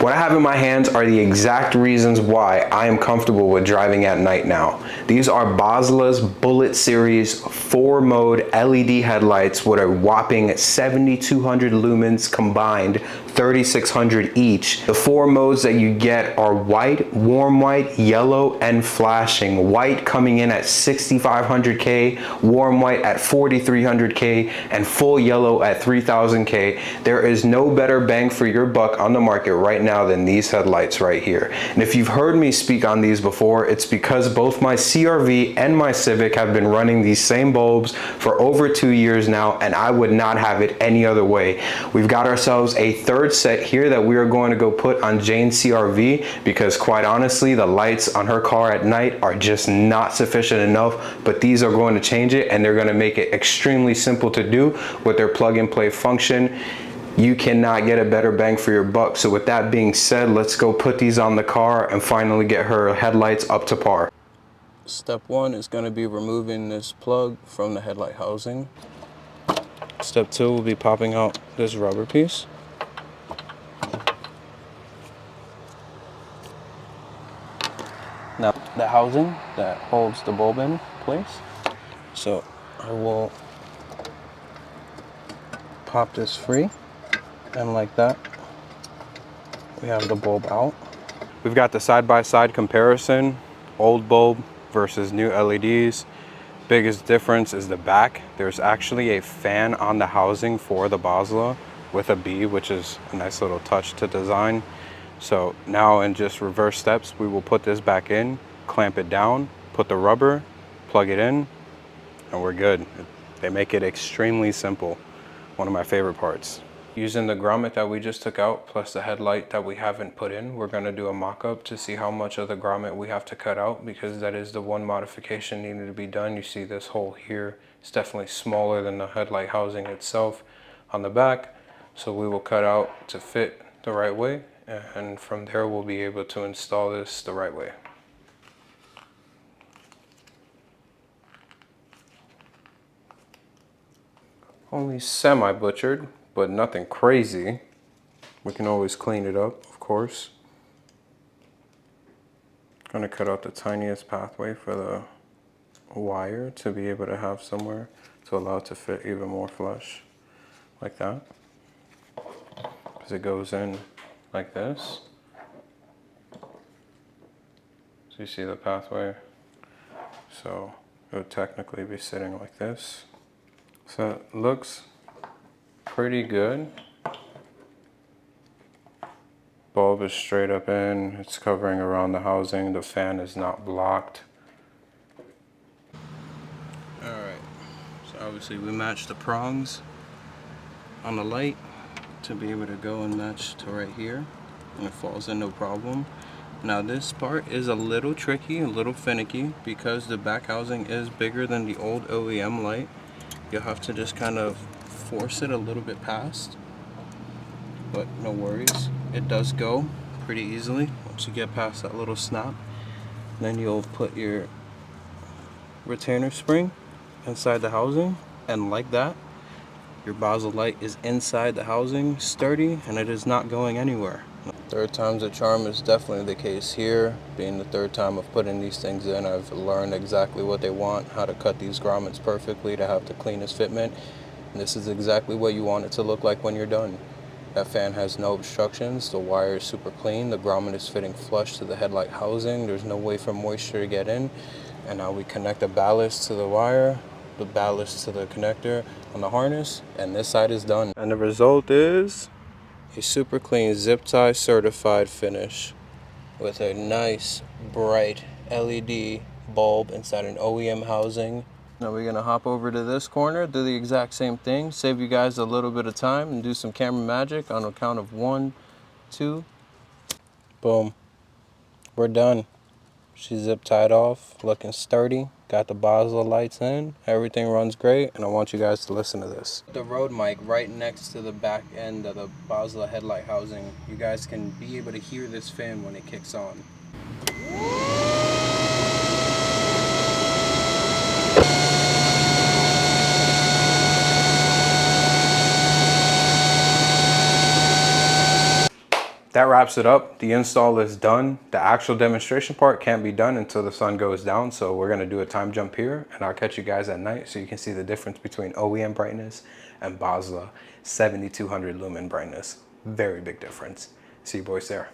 What I have in my hands are the exact reasons why I am comfortable with driving at night now. These are Boslla's Bullet Series 4-mode LED headlights with a whopping 7,200 lumens combined, 3,600 each. The 4 modes that you get are white, warm white, yellow, and flashing. White coming in at 6,500K, warm white at 4,300K, and full yellow at 3,000K. There is no better bang for your buck on the market right now than these headlights right here. And if you've heard me speak on these before, it's because both my CRV and my Civic have been running these same bulbs for over 2 years now, and I would not have it any other way. We've got ourselves a third set here that we are going to go put on Jane's CRV because quite honestly, the lights on her car at night are just not sufficient enough, but these are going to change it, and they're going to make it extremely simple to do with their plug and play function. You cannot get a better bang for your buck. So with that being said, let's go put these on the car and finally get her headlights up to par. Step 1 is going to be removing this plug from the headlight housing. Step 2 will be popping out this rubber piece. Now the housing that holds the bulb in place. So I will pop this free. And like that, we have the bulb out. We've got the side-by-side comparison, old bulb versus new LEDs. Biggest difference is the back. There's actually a fan on the housing for the Boslla with a B, which is a nice little touch to design. So now in just reverse steps, we will put this back in, clamp it down, put the rubber, plug it in, and we're good. They make it extremely simple. One of my favorite parts. Using the grommet that we just took out plus the headlight that we haven't put in, we're going to do a mock-up to see how much of the grommet we have to cut out, because that is the one modification needed to be done. You see this hole here, it's definitely smaller than the headlight housing itself on the back, so we will cut out to fit the right way, and from there we'll be able to install this the right way. Only semi-butchered, but nothing crazy. We can always clean it up, of course. Gonna cut out the tiniest pathway for the wire to be able to have somewhere to allow it to fit even more flush, like that. Because it goes in like this. So you see the pathway. So it would technically be sitting like this. So it looks pretty good. Bulb is straight up in, it's covering around the housing, the fan is not blocked. Alright, so obviously we matched the prongs on the light to be able to go and match to right here, and it falls in no problem. Now this part is a little tricky, a little finicky, because the back housing is bigger than the old OEM light. You'll have to just kind of force it a little bit past, but no worries, it does go pretty easily once you get past that little snap. Then you'll put your retainer spring inside the housing, and like that, your Boslla light is inside the housing, sturdy, and it is not going anywhere. Third time's a charm is definitely the case here. Being the third time of putting these things in, I've learned exactly what they want, how to cut these grommets perfectly to have the cleanest fitment. And this is exactly what you want it to look like when you're done. That fan has no obstructions, the wire is super clean, the grommet is fitting flush to the headlight housing, there's no way for moisture to get in. And now we connect the ballast to the wire, the ballast to the connector on the harness, and this side is done. And the result is a super clean zip tie certified finish with a nice bright LED bulb inside an OEM housing. Now we're gonna hop over to this corner, do the exact same thing, save you guys a little bit of time and do some camera magic on a count of 1, 2, boom. We're done. She's zip tied off, looking sturdy, got the Boslla lights in, everything runs great, and I want you guys to listen to this. The Rode mic right next to the back end of the Boslla headlight housing. You guys can be able to hear this fan when it kicks on. that wraps it up. The install is done. The actual demonstration part can't be done until the sun goes down. So we're gonna do a time jump here and I'll catch you guys at night so you can see the difference between OEM brightness and Boslla 7200 lumen brightness. Very big difference. See you boys there.